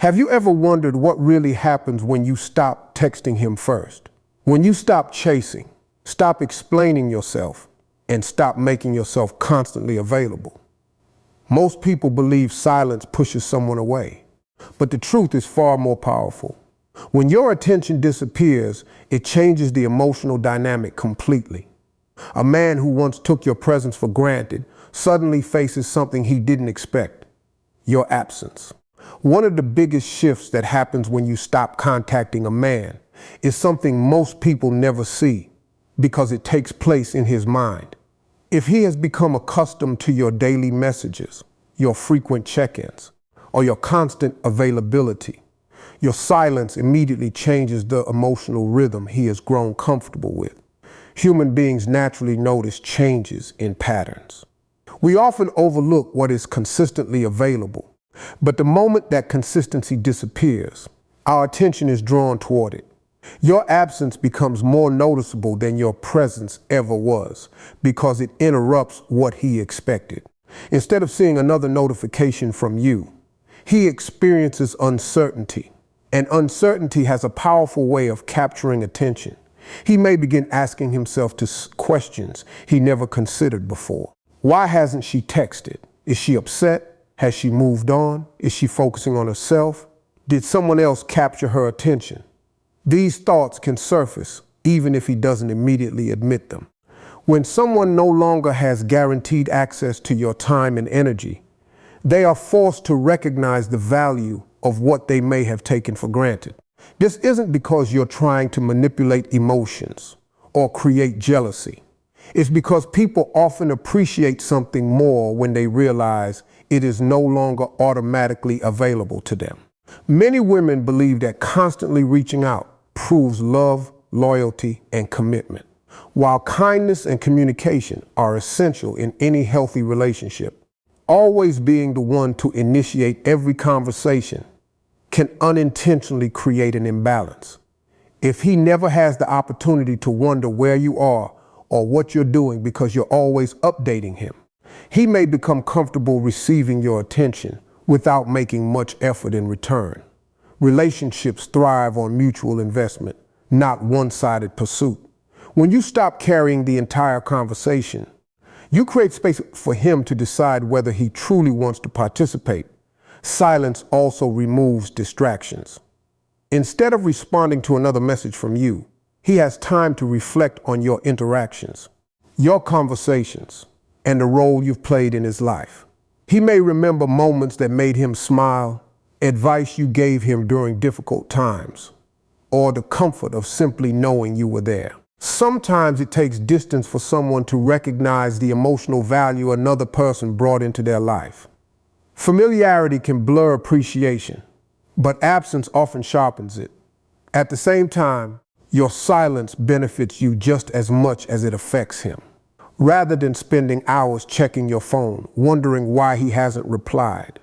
Have you ever wondered what really happens when you stop texting him first? When you stop chasing, stop explaining yourself, and stop making yourself constantly available? Most people believe silence pushes someone away, but the truth is far more powerful. When your attention disappears, it changes the emotional dynamic completely. A man who once took your presence for granted suddenly faces something he didn't expect: your absence. One of the biggest shifts that happens when you stop contacting a man is something most people never see because it takes place in his mind. If he has become accustomed to your daily messages, your frequent check-ins, or your constant availability, your silence immediately changes the emotional rhythm he has grown comfortable with. Human beings naturally notice changes in patterns. We often overlook what is consistently available, but the moment that consistency disappears, our attention is drawn toward it. Your absence becomes more noticeable than your presence ever was because it interrupts what he expected. Instead of seeing another notification from you, he experiences uncertainty, and uncertainty has a powerful way of capturing attention. He may begin asking himself questions he never considered before. Why hasn't she texted? Is she upset? Has she moved on? Is she focusing on herself? Did someone else capture her attention? These thoughts can surface even if he doesn't immediately admit them. When someone no longer has guaranteed access to your time and energy, they are forced to recognize the value of what they may have taken for granted. This isn't because you're trying to manipulate emotions or create jealousy. It's because people often appreciate something more when they realize it is no longer automatically available to them. Many women believe that constantly reaching out proves love, loyalty, and commitment. While kindness and communication are essential in any healthy relationship, always being the one to initiate every conversation can unintentionally create an imbalance. If he never has the opportunity to wonder where you are or what you're doing because you're always updating him, he may become comfortable receiving your attention without making much effort in return. Relationships thrive on mutual investment, not one-sided pursuit. When you stop carrying the entire conversation, you create space for him to decide whether he truly wants to participate. Silence also removes distractions. Instead of responding to another message from you, he has time to reflect on your interactions, your conversations, and the role you've played in his life. He may remember moments that made him smile, advice you gave him during difficult times, or the comfort of simply knowing you were there. Sometimes it takes distance for someone to recognize the emotional value another person brought into their life. Familiarity can blur appreciation, but absence often sharpens it. At the same time, your silence benefits you just as much as it affects him. Rather than spending hours checking your phone, wondering why he hasn't replied,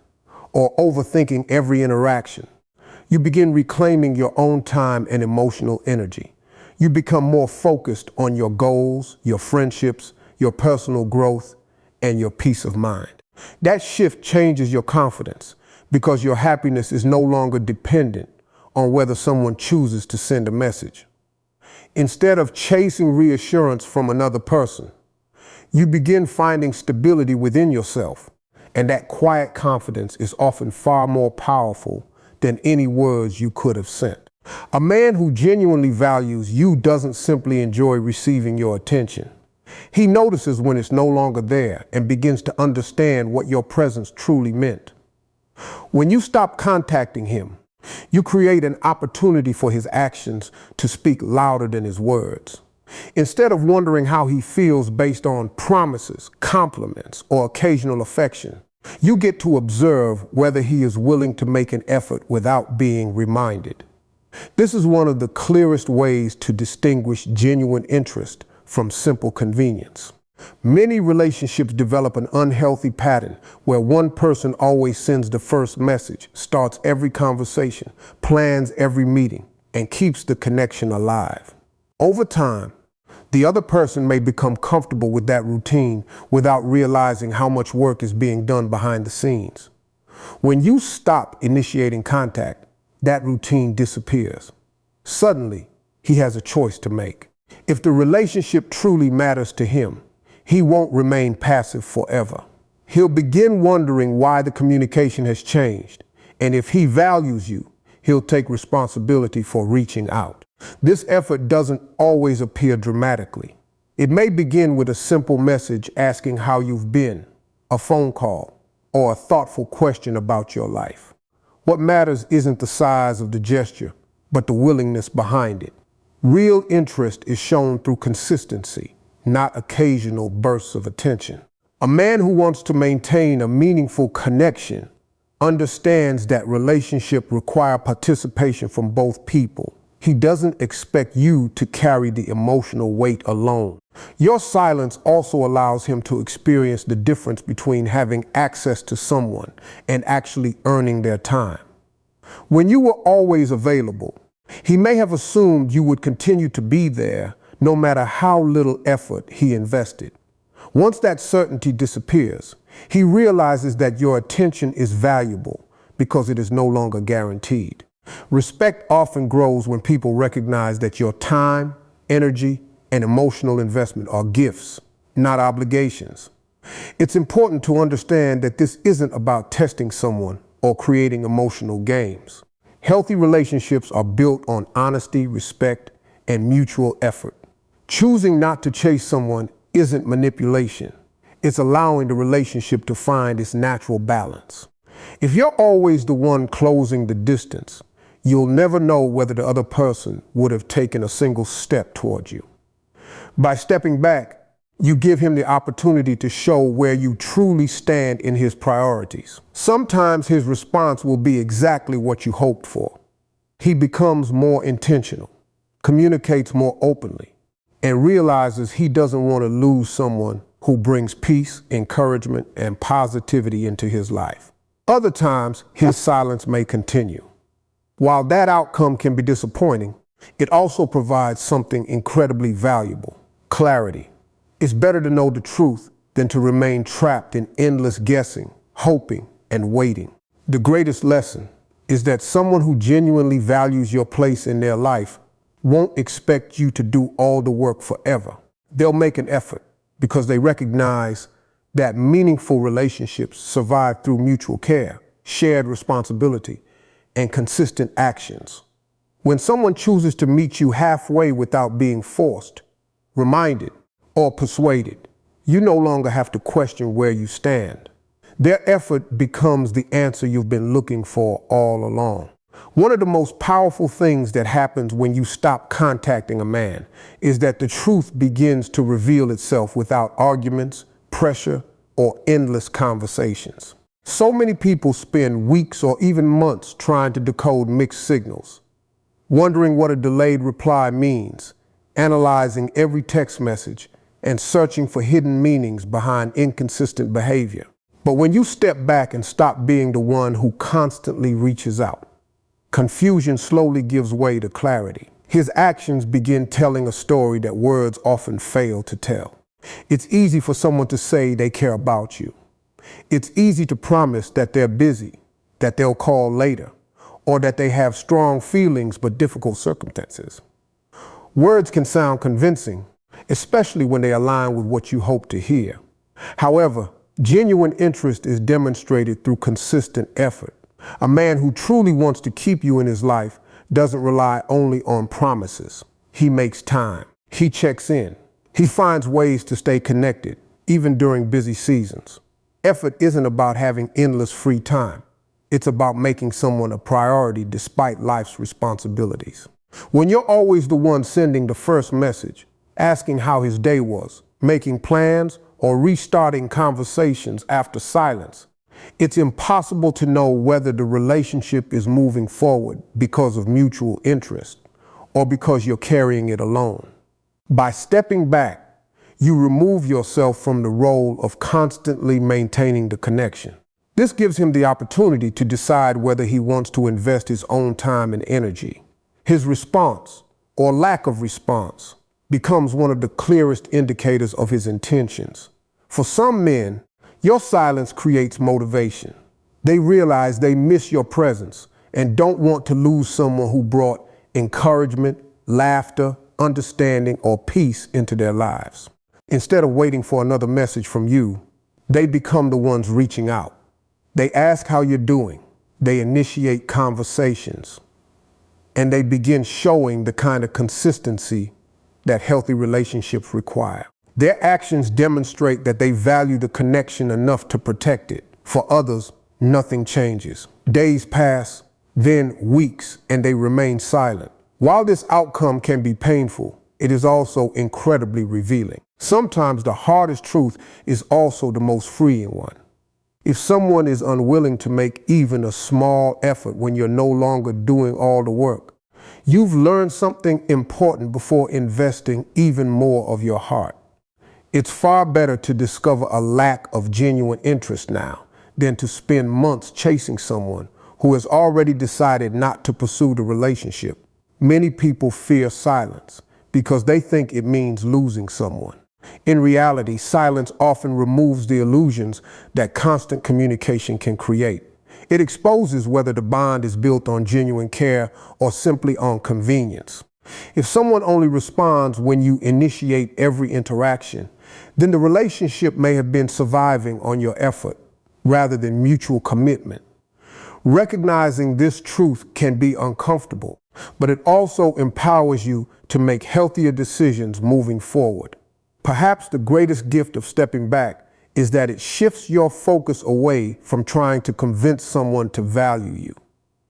or overthinking every interaction, you begin reclaiming your own time and emotional energy. You become more focused on your goals, your friendships, your personal growth, and your peace of mind. That shift changes your confidence because your happiness is no longer dependent on whether someone chooses to send a message. Instead of chasing reassurance from another person, you begin finding stability within yourself, and that quiet confidence is often far more powerful than any words you could have sent. A man who genuinely values you doesn't simply enjoy receiving your attention. He notices when it's no longer there and begins to understand what your presence truly meant. When you stop contacting him, you create an opportunity for his actions to speak louder than his words. Instead of wondering how he feels based on promises, compliments, or occasional affection, you get to observe whether he is willing to make an effort without being reminded. This is one of the clearest ways to distinguish genuine interest from simple convenience. Many relationships develop an unhealthy pattern where one person always sends the first message, starts every conversation, plans every meeting, and keeps the connection alive. Over time, the other person may become comfortable with that routine without realizing how much work is being done behind the scenes. When you stop initiating contact, that routine disappears. Suddenly, he has a choice to make. If the relationship truly matters to him, he won't remain passive forever. He'll begin wondering why the communication has changed, and if he values you, he'll take responsibility for reaching out. This effort doesn't always appear dramatically. It may begin with a simple message asking how you've been, a phone call, or a thoughtful question about your life. What matters isn't the size of the gesture, but the willingness behind it. Real interest is shown through consistency, not occasional bursts of attention. A man who wants to maintain a meaningful connection understands that relationships require participation from both people. He doesn't expect you to carry the emotional weight alone. Your silence also allows him to experience the difference between having access to someone and actually earning their time. When you were always available, he may have assumed you would continue to be there no matter how little effort he invested. Once that certainty disappears, he realizes that your attention is valuable because it is no longer guaranteed. Respect often grows when people recognize that your time, energy, and emotional investment are gifts, not obligations. It's important to understand that this isn't about testing someone or creating emotional games. Healthy relationships are built on honesty, respect, and mutual effort. Choosing not to chase someone isn't manipulation. It's allowing the relationship to find its natural balance. If you're always the one closing the distance, you'll never know whether the other person would have taken a single step towards you. By stepping back, you give him the opportunity to show where you truly stand in his priorities. Sometimes his response will be exactly what you hoped for. He becomes more intentional, communicates more openly, and realizes he doesn't want to lose someone who brings peace, encouragement, and positivity into his life. Other times, his silence may continue. While that outcome can be disappointing, it also provides something incredibly valuable: clarity. It's better to know the truth than to remain trapped in endless guessing, hoping, and waiting. The greatest lesson is that someone who genuinely values your place in their life won't expect you to do all the work forever. They'll make an effort because they recognize that meaningful relationships survive through mutual care, shared responsibility, and consistent actions. When someone chooses to meet you halfway without being forced, reminded, or persuaded, you no longer have to question where you stand. Their effort becomes the answer you've been looking for all along. One of the most powerful things that happens when you stop contacting a man is that the truth begins to reveal itself without arguments, pressure, or endless conversations. So many people spend weeks or even months trying to decode mixed signals, wondering what a delayed reply means, analyzing every text message, and searching for hidden meanings behind inconsistent behavior. But when you step back and stop being the one who constantly reaches out, confusion slowly gives way to clarity. His actions begin telling a story that words often fail to tell. It's easy for someone to say they care about you. It's easy to promise that they're busy, that they'll call later, or that they have strong feelings but difficult circumstances. Words can sound convincing, especially when they align with what you hope to hear. However, genuine interest is demonstrated through consistent effort. A man who truly wants to keep you in his life doesn't rely only on promises. He makes time. He checks in. He finds ways to stay connected, even during busy seasons. Effort isn't about having endless free time. It's about making someone a priority despite life's responsibilities. When you're always the one sending the first message, asking how his day was, making plans, or restarting conversations after silence, it's impossible to know whether the relationship is moving forward because of mutual interest or because you're carrying it alone. By stepping back, you remove yourself from the role of constantly maintaining the connection. This gives him the opportunity to decide whether he wants to invest his own time and energy. His response, or lack of response, becomes one of the clearest indicators of his intentions. For some men, your silence creates motivation. They realize they miss your presence and don't want to lose someone who brought encouragement, laughter, understanding, or peace into their lives. Instead of waiting for another message from you, they become the ones reaching out. They ask how you're doing. They initiate conversations. And they begin showing the kind of consistency that healthy relationships require. Their actions demonstrate that they value the connection enough to protect it. For others, nothing changes. Days pass, then weeks, and they remain silent. While this outcome can be painful, it is also incredibly revealing. Sometimes the hardest truth is also the most freeing one. If someone is unwilling to make even a small effort when you're no longer doing all the work, you've learned something important before investing even more of your heart. It's far better to discover a lack of genuine interest now than to spend months chasing someone who has already decided not to pursue the relationship. Many people fear silence because they think it means losing someone. In reality, silence often removes the illusions that constant communication can create. It exposes whether the bond is built on genuine care or simply on convenience. If someone only responds when you initiate every interaction, then the relationship may have been surviving on your effort rather than mutual commitment. Recognizing this truth can be uncomfortable, but it also empowers you to make healthier decisions moving forward. Perhaps the greatest gift of stepping back is that it shifts your focus away from trying to convince someone to value you.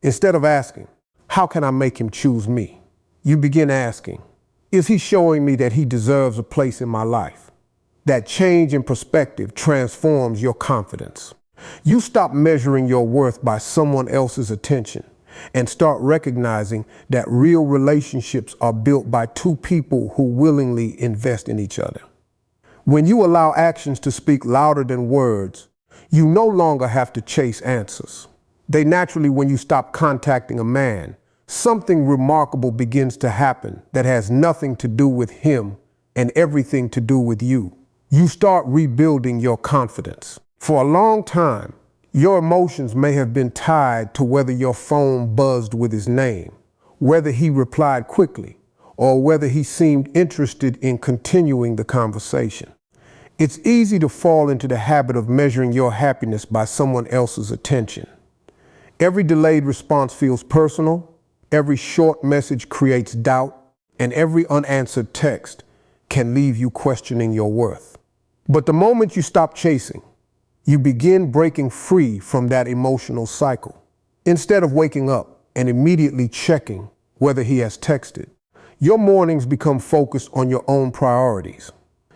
Instead of asking, "How can I make him choose me?" you begin asking, "Is he showing me that he deserves a place in my life?" That change in perspective transforms your confidence. You stop measuring your worth by someone else's attention and start recognizing that real relationships are built by two people who willingly invest in each other. When you allow actions to speak louder than words, you no longer have to chase answers. When you stop contacting a man, something remarkable begins to happen that has nothing to do with him and everything to do with you. You start rebuilding your confidence. For a long time, your emotions may have been tied to whether your phone buzzed with his name, whether he replied quickly, or whether he seemed interested in continuing the conversation. It's easy to fall into the habit of measuring your happiness by someone else's attention. Every delayed response feels personal, every short message creates doubt, and every unanswered text can leave you questioning your worth. But the moment you stop chasing, you begin breaking free from that emotional cycle. Instead of waking up and immediately checking whether he has texted, your mornings become focused on your own priorities.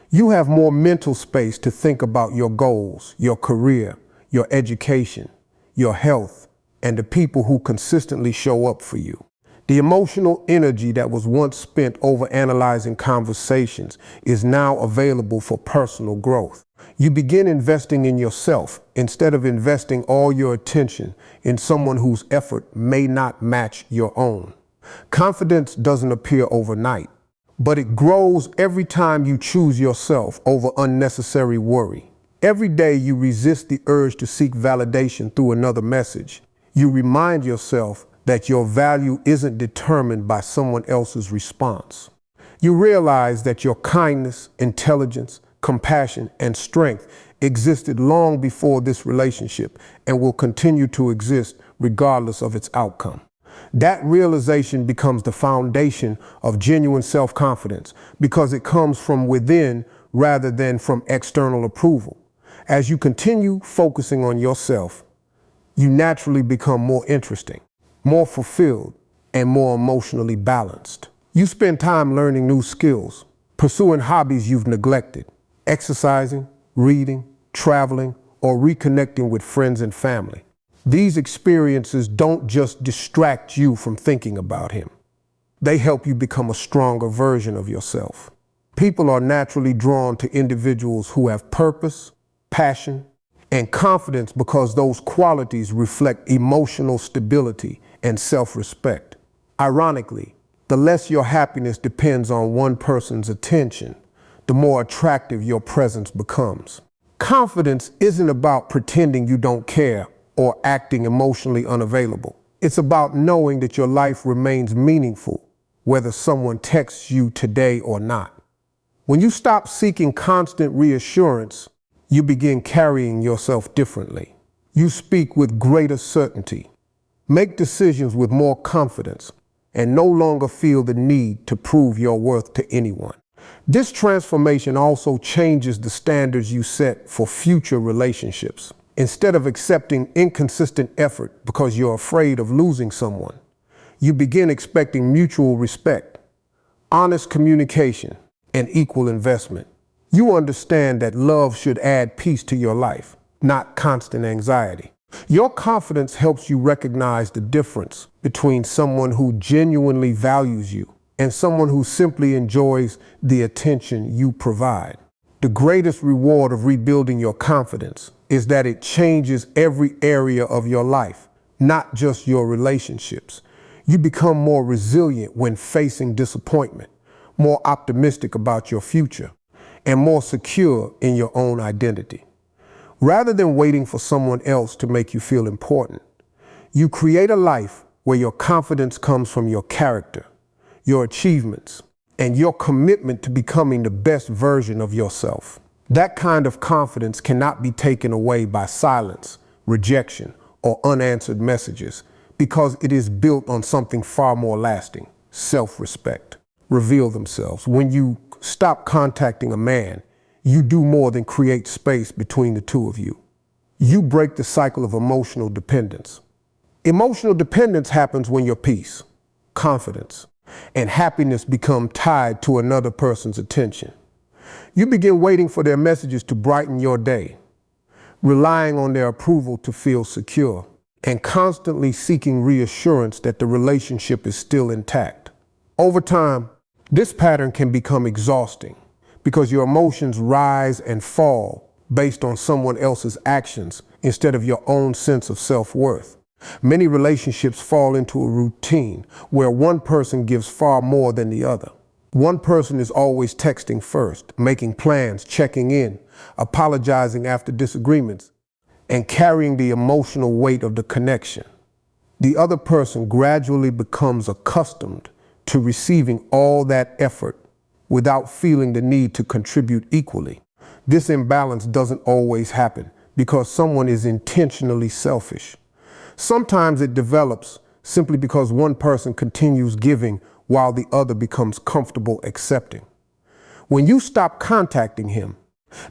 You have more mental space to think about your goals, your career, your education, your health, and the people who consistently show up for you. The emotional energy that was once spent overanalyzing conversations is now available for personal growth. You begin investing in yourself instead of investing all your attention in someone whose effort may not match your own. Confidence doesn't appear overnight, but it grows every time you choose yourself over unnecessary worry. Every day you resist the urge to seek validation through another message. You remind yourself that your value isn't determined by someone else's response. You realize that your kindness, intelligence, compassion, and strength existed long before this relationship and will continue to exist regardless of its outcome. That realization becomes the foundation of genuine self-confidence because it comes from within rather than from external approval. As you continue focusing on yourself, you naturally become more interesting, more fulfilled, and more emotionally balanced. You spend time learning new skills, pursuing hobbies you've neglected, exercising, reading, traveling, or reconnecting with friends and family. These experiences don't just distract you from thinking about him. They help you become a stronger version of yourself. People are naturally drawn to individuals who have purpose, passion, and confidence because those qualities reflect emotional stability and self-respect. Ironically, the less your happiness depends on one person's attention, the more attractive your presence becomes. Confidence isn't about pretending you don't care or acting emotionally unavailable. It's about knowing that your life remains meaningful, whether someone texts you today or not. When you stop seeking constant reassurance, you begin carrying yourself differently. You speak with greater certainty, make decisions with more confidence, and no longer feel the need to prove your worth to anyone. This transformation also changes the standards you set for future relationships. Instead of accepting inconsistent effort because you're afraid of losing someone, you begin expecting mutual respect, honest communication, and equal investment. You understand that love should add peace to your life, not constant anxiety. Your confidence helps you recognize the difference between someone who genuinely values you and someone who simply enjoys the attention you provide. The greatest reward of rebuilding your confidence is that it changes every area of your life, not just your relationships. You become more resilient when facing disappointment, more optimistic about your future, and more secure in your own identity. Rather than waiting for someone else to make you feel important, you create a life where your confidence comes from your character, your achievements, and your commitment to becoming the best version of yourself. That kind of confidence cannot be taken away by silence, rejection, or unanswered messages, because it is built on something far more lasting: self-respect. Reveal themselves. When you stop contacting a man, you do more than create space between the two of you. You break the cycle of emotional dependence. Emotional dependence happens when your peace, confidence, and happiness become tied to another person's attention. You begin waiting for their messages to brighten your day, relying on their approval to feel secure, and constantly seeking reassurance that the relationship is still intact. Over time, this pattern can become exhausting because your emotions rise and fall based on someone else's actions instead of your own sense of self-worth. Many relationships fall into a routine where one person gives far more than the other. One person is always texting first, making plans, checking in, apologizing after disagreements, and carrying the emotional weight of the connection. The other person gradually becomes accustomed to receiving all that effort without feeling the need to contribute equally. This imbalance doesn't always happen because someone is intentionally selfish. Sometimes it develops simply because one person continues giving while the other becomes comfortable accepting. When you stop contacting him,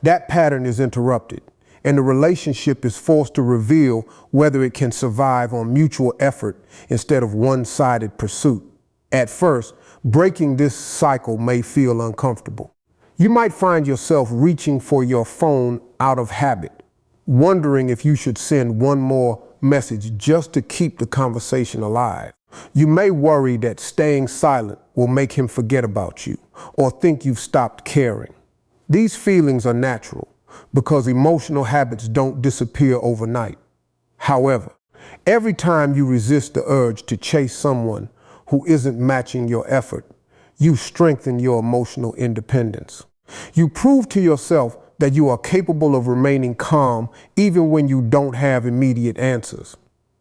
that pattern is interrupted, and the relationship is forced to reveal whether it can survive on mutual effort instead of one-sided pursuit. At first, breaking this cycle may feel uncomfortable. You might find yourself reaching for your phone out of habit, wondering if you should send one more message just to keep the conversation alive. You may worry that staying silent will make him forget about you or think you've stopped caring. These feelings are natural because emotional habits don't disappear overnight. However, every time you resist the urge to chase someone who isn't matching your effort, you strengthen your emotional independence. You prove to yourself that you are capable of remaining calm even when you don't have immediate answers.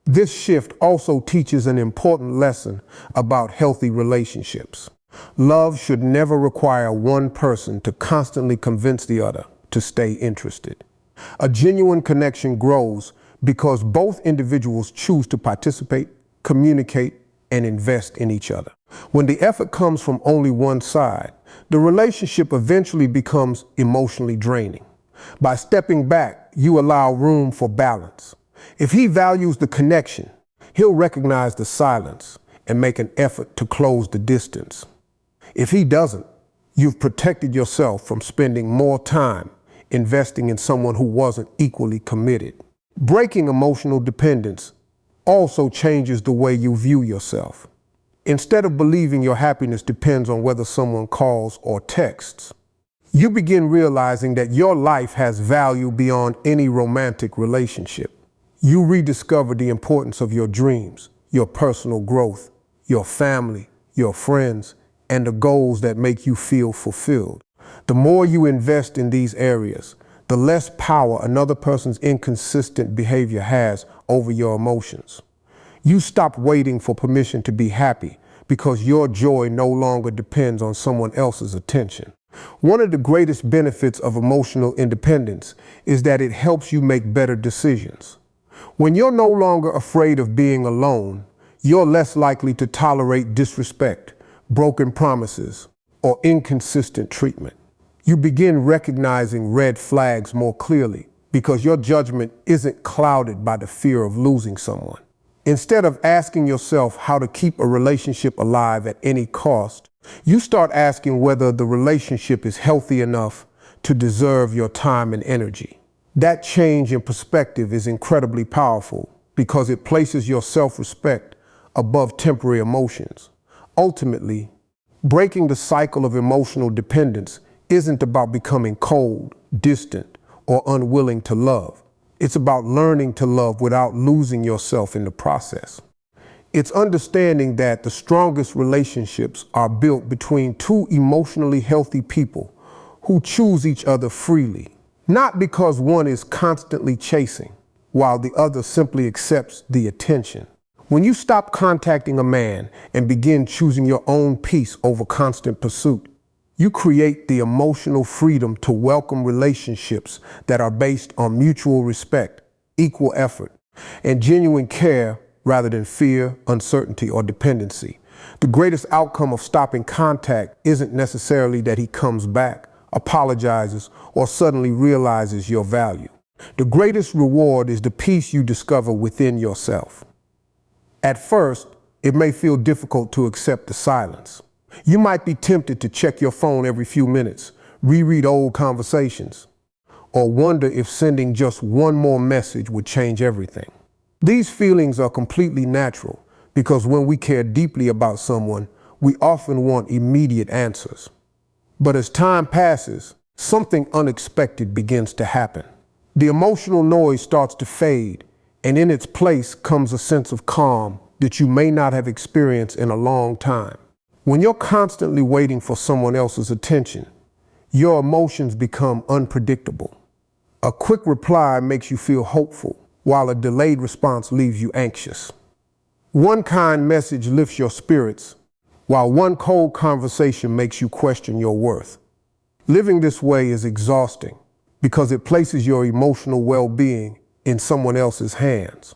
This shift also teaches an important lesson about healthy relationships. Love should never require one person to constantly convince the other to stay interested. A genuine connection grows because both individuals choose to participate, communicate, and invest in each other. When the effort comes from only one side, the relationship eventually becomes emotionally draining. By stepping back, you allow room for balance. If he values the connection, he'll recognize the silence and make an effort to close the distance. If he doesn't, you've protected yourself from spending more time investing in someone who wasn't equally committed. Breaking emotional dependence also changes the way you view yourself. Instead of believing your happiness depends on whether someone calls or texts, you begin realizing that your life has value beyond any romantic relationship. You rediscover the importance of your dreams, your personal growth, your family, your friends, and the goals that make you feel fulfilled. The more you invest in these areas, the less power another person's inconsistent behavior has over your emotions. You stop waiting for permission to be happy because your joy no longer depends on someone else's attention. One of the greatest benefits of emotional independence is that it helps you make better decisions. When you're no longer afraid of being alone, you're less likely to tolerate disrespect, broken promises, or inconsistent treatment. You begin recognizing red flags more clearly because your judgment isn't clouded by the fear of losing someone. Instead of asking yourself how to keep a relationship alive at any cost, you start asking whether the relationship is healthy enough to deserve your time and energy. That change in perspective is incredibly powerful because it places your self-respect above temporary emotions. Ultimately, breaking the cycle of emotional dependence isn't about becoming cold, distant, or unwilling to love. It's about learning to love without losing yourself in the process. It's understanding that the strongest relationships are built between two emotionally healthy people who choose each other freely, not because one is constantly chasing, while the other simply accepts the attention. When you stop contacting a man and begin choosing your own peace over constant pursuit, you create the emotional freedom to welcome relationships that are based on mutual respect, equal effort, and genuine care rather than fear, uncertainty, or dependency. The greatest outcome of stopping contact isn't necessarily that he comes back, apologizes, or suddenly realizes your value. The greatest reward is the peace you discover within yourself. At first, it may feel difficult to accept the silence. You might be tempted to check your phone every few minutes, reread old conversations, or wonder if sending just one more message would change everything. These feelings are completely natural because when we care deeply about someone, we often want immediate answers. But as time passes, something unexpected begins to happen. The emotional noise starts to fade, and in its place comes a sense of calm that you may not have experienced in a long time. When you're constantly waiting for someone else's attention, your emotions become unpredictable. A quick reply makes you feel hopeful, while a delayed response leaves you anxious. One kind message lifts your spirits, while one cold conversation makes you question your worth. Living this way is exhausting because it places your emotional well-being in someone else's hands.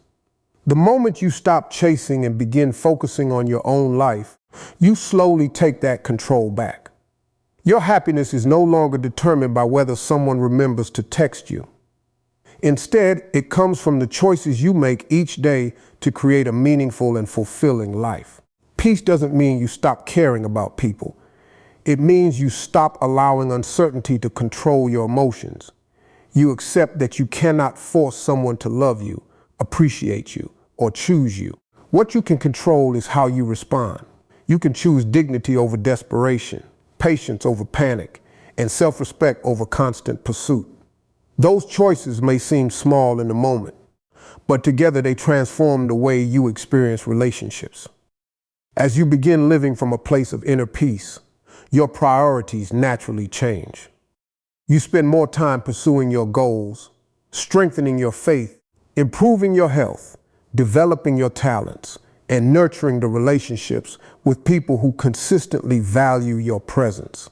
The moment you stop chasing and begin focusing on your own life, you slowly take that control back. Your happiness is no longer determined by whether someone remembers to text you. Instead, it comes from the choices you make each day to create a meaningful and fulfilling life. Peace doesn't mean you stop caring about people. It means you stop allowing uncertainty to control your emotions. You accept that you cannot force someone to love you, appreciate you, or choose you. What you can control is how you respond. You can choose dignity over desperation, patience over panic, and self-respect over constant pursuit. Those choices may seem small in the moment, but together they transform the way you experience relationships. As you begin living from a place of inner peace, your priorities naturally change. You spend more time pursuing your goals, strengthening your faith, improving your health, developing your talents, and nurturing the relationships with people who consistently value your presence.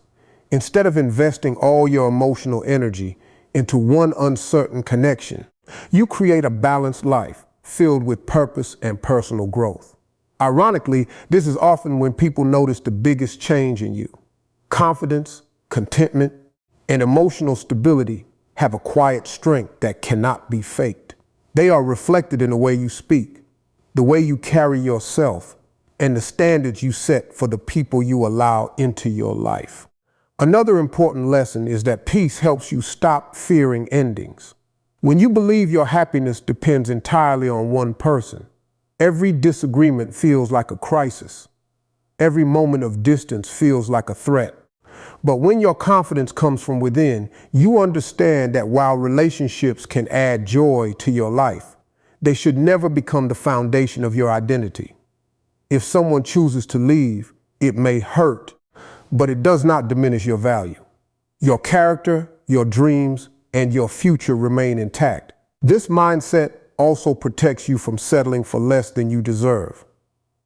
Instead of investing all your emotional energy into one uncertain connection, you create a balanced life filled with purpose and personal growth. Ironically, this is often when people notice the biggest change in you. Confidence, contentment, and emotional stability have a quiet strength that cannot be faked. They are reflected in the way you speak, the way you carry yourself, and the standards you set for the people you allow into your life. Another important lesson is that peace helps you stop fearing endings. When you believe your happiness depends entirely on one person, every disagreement feels like a crisis. Every moment of distance feels like a threat. But when your confidence comes from within, you understand that while relationships can add joy to your life, they should never become the foundation of your identity. If someone chooses to leave, it may hurt, but it does not diminish your value. Your character, your dreams, and your future remain intact. This mindset also protects you from settling for less than you deserve.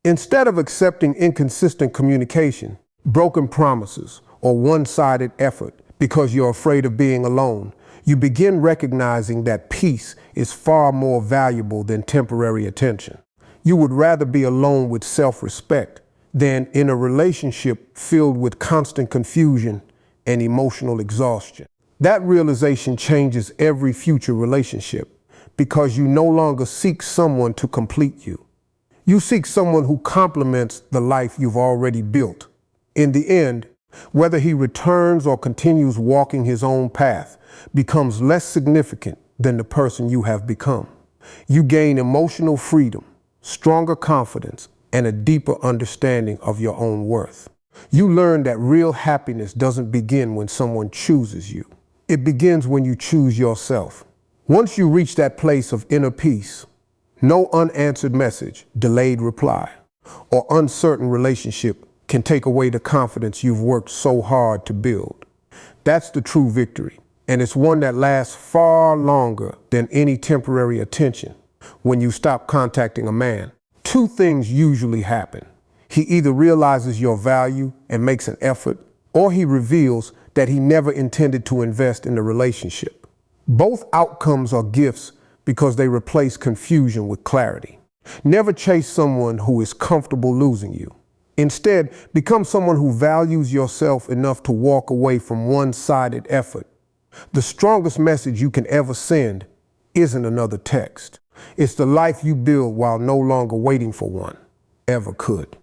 Instead of accepting inconsistent communication, broken promises, or one-sided effort because you're afraid of being alone, you begin recognizing that peace is far more valuable than temporary attention. You would rather be alone with self-respect than in a relationship filled with constant confusion and emotional exhaustion. That realization changes every future relationship because you no longer seek someone to complete you. You seek someone who complements the life you've already built. In the end, whether he returns or continues walking his own path becomes less significant than the person you have become. You gain emotional freedom, stronger confidence, and a deeper understanding of your own worth. You learn that real happiness doesn't begin when someone chooses you. It begins when you choose yourself. Once you reach that place of inner peace, no unanswered message, delayed reply, or uncertain relationship can take away the confidence you've worked so hard to build. That's the true victory, and it's one that lasts far longer than any temporary attention. When you stop contacting a man, two things usually happen. He either realizes your value and makes an effort, or he reveals that he never intended to invest in the relationship. Both outcomes are gifts because they replace confusion with clarity. Never chase someone who is comfortable losing you. Instead, become someone who values yourself enough to walk away from one-sided effort. The strongest message you can ever send isn't another text. It's the life you build while no longer waiting for one ever could.